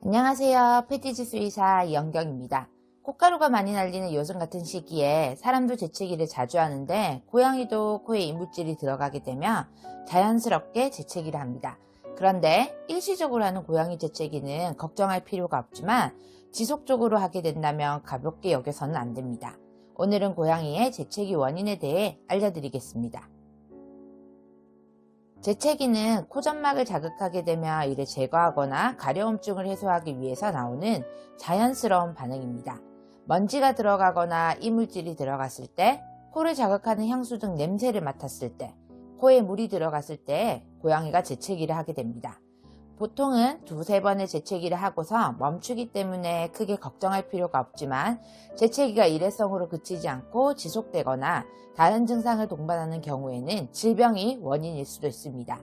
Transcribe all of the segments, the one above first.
안녕하세요. 패티지 수의사 이영경입니다. 콧가루가 많이 날리는 요즘 같은 시기에 사람도 재채기를 자주 하는데 고양이도 코에 이물질이 들어가게 되면 자연스럽게 재채기를 합니다. 그런데 일시적으로 하는 고양이 재채기는 걱정할 필요가 없지만 지속적으로 하게 된다면 가볍게 여겨서는 안 됩니다. 오늘은 고양이의 재채기 원인에 대해 알려드리겠습니다. 재채기는 코점막을 자극하게 되며 이를 제거하거나 가려움증을 해소하기 위해서 나오는 자연스러운 반응입니다. 먼지가 들어가거나 이물질이 들어갔을 때, 코를 자극하는 향수 등 냄새를 맡았을 때, 코에 물이 들어갔을 때 고양이가 재채기를 하게 됩니다. 보통은 두세 번의 재채기를 하고서 멈추기 때문에 크게 걱정할 필요가 없지만 재채기가 일회성으로 그치지 않고 지속되거나 다른 증상을 동반하는 경우에는 질병이 원인일 수도 있습니다.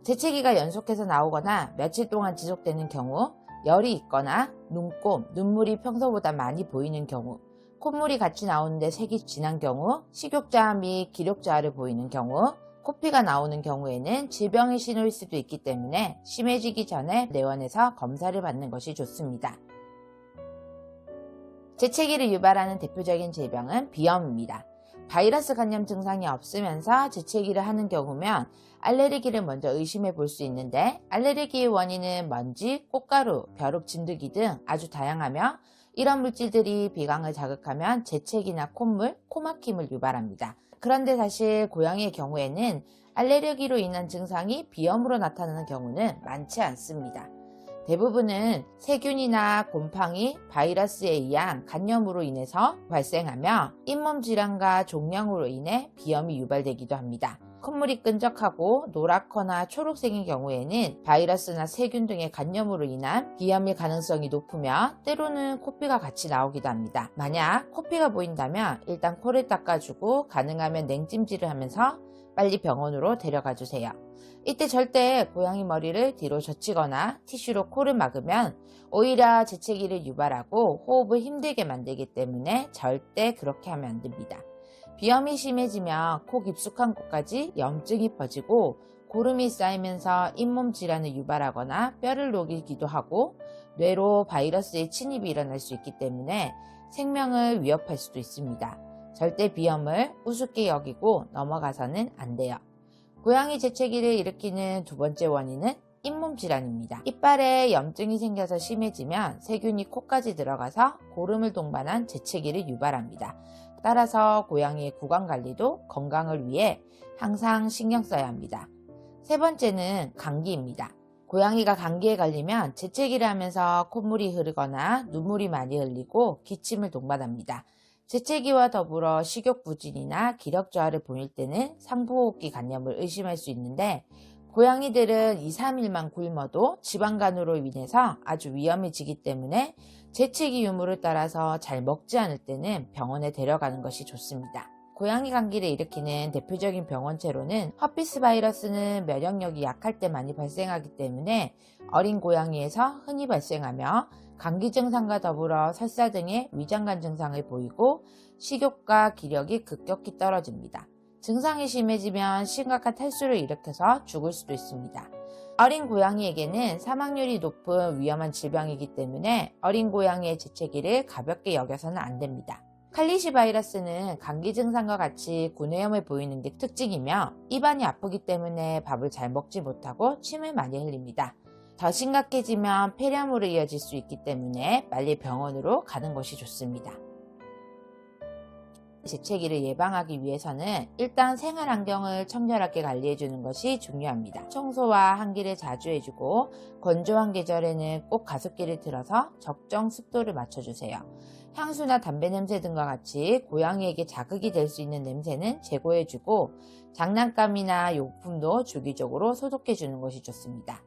재채기가 연속해서 나오거나 며칠 동안 지속되는 경우, 열이 있거나 눈곱, 눈물이 평소보다 많이 보이는 경우, 콧물이 같이 나오는데 색이 진한 경우, 식욕자아 및 기력자아를 보이는 경우, 코피가 나오는 경우에는 질병의 신호일 수도 있기 때문에 심해지기 전에 내원해서 검사를 받는 것이 좋습니다. 재채기를 유발하는 대표적인 질병은 비염입니다. 바이러스 감염 증상이 없으면서 재채기를 하는 경우면 알레르기를 먼저 의심해 볼 수 있는데 알레르기의 원인은 먼지, 꽃가루, 벼룩, 진드기 등 아주 다양하며 이런 물질들이 비강을 자극하면 재채기나 콧물, 코막힘을 유발합니다. 그런데 사실 고양이의 경우에는 알레르기로 인한 증상이 비염으로 나타나는 경우는 많지 않습니다. 대부분은 세균이나 곰팡이, 바이러스에 의한 간염으로 인해서 발생하며 잇몸 질환과 종양으로 인해 비염이 유발되기도 합니다. 콧물이 끈적하고 노랗거나 초록색인 경우에는 바이러스나 세균 등의 간염으로 인한 비염일 가능성이 높으며 때로는 코피가 같이 나오기도 합니다. 만약 코피가 보인다면 일단 코를 닦아주고 가능하면 냉찜질을 하면서 빨리 병원으로 데려가 주세요. 이때 절대 고양이 머리를 뒤로 젖히거나 티슈로 코를 막으면 오히려 재채기를 유발하고 호흡을 힘들게 만들기 때문에 절대 그렇게 하면 안 됩니다. 비염이 심해지면 코 깊숙한 곳까지 염증이 퍼지고 고름이 쌓이면서 잇몸 질환을 유발하거나 뼈를 녹이기도 하고 뇌로 바이러스의 침입이 일어날 수 있기 때문에 생명을 위협할 수도 있습니다. 절대 비염을 우습게 여기고 넘어가서는 안 돼요. 고양이 재채기를 일으키는 두 번째 원인은 잇몸 질환입니다. 이빨에 염증이 생겨서 심해지면 세균이 코까지 들어가서 고름을 동반한 재채기를 유발합니다. 따라서 고양이의 구강관리도 건강을 위해 항상 신경 써야 합니다. 세 번째는 감기입니다. 고양이가 감기에 걸리면 재채기를 하면서 콧물이 흐르거나 눈물이 많이 흘리고 기침을 동반합니다. 재채기와 더불어 식욕부진이나 기력저하를 보일 때는 상부호흡기 간염을 의심할 수 있는데 고양이들은 2, 3일만 굶어도 지방간으로 인해서 아주 위험해지기 때문에 재채기 유무를 따라서 잘 먹지 않을 때는 병원에 데려가는 것이 좋습니다. 고양이 감기를 일으키는 대표적인 병원체로는 허피스 바이러스는 면역력이 약할 때 많이 발생하기 때문에 어린 고양이에서 흔히 발생하며 감기 증상과 더불어 설사 등의 위장관 증상을 보이고 식욕과 기력이 급격히 떨어집니다. 증상이 심해지면 심각한 탈수를 일으켜서 죽을 수도 있습니다. 어린 고양이에게는 사망률이 높은 위험한 질병이기 때문에 어린 고양이의 재채기를 가볍게 여겨서는 안 됩니다. 칼리시 바이러스는 감기 증상과 같이 구내염을 보이는 게 특징이며 입안이 아프기 때문에 밥을 잘 먹지 못하고 침을 많이 흘립니다. 더 심각해지면 폐렴으로 이어질 수 있기 때문에 빨리 병원으로 가는 것이 좋습니다. 재채기를 예방하기 위해서는 일단 생활 환경을 청결하게 관리해주는 것이 중요합니다. 청소와 환기를 자주 해주고 건조한 계절에는 꼭 가습기를 틀어서 적정 습도를 맞춰주세요. 향수나 담배 냄새 등과 같이 고양이에게 자극이 될 수 있는 냄새는 제거해주고 장난감이나 용품도 주기적으로 소독해주는 것이 좋습니다.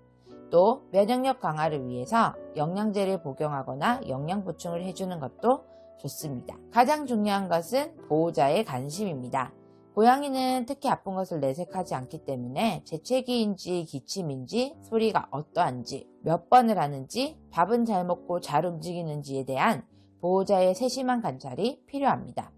또 면역력 강화를 위해서 영양제를 복용하거나 영양 보충을 해주는 것도 좋습니다. 가장 중요한 것은 보호자의 관심입니다. 고양이는 특히 아픈 것을 내색하지 않기 때문에 재채기인지 기침인지 소리가 어떠한지 몇 번을 하는지 밥은 잘 먹고 잘 움직이는지에 대한 보호자의 세심한 관찰이 필요합니다.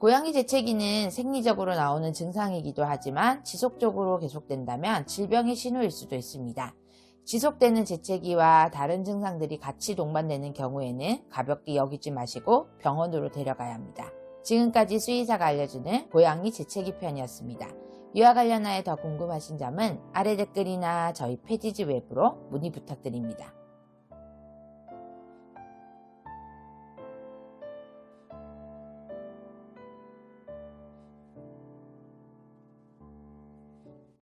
고양이 재채기는 생리적으로 나오는 증상이기도 하지만 지속적으로 계속된다면 질병의 신호일 수도 있습니다. 지속되는 재채기와 다른 증상들이 같이 동반되는 경우에는 가볍게 여기지 마시고 병원으로 데려가야 합니다. 지금까지 수의사가 알려주는 고양이 재채기 편이었습니다. 이와 관련하여 더 궁금하신 점은 아래 댓글이나 저희 패디지 웹으로 문의 부탁드립니다.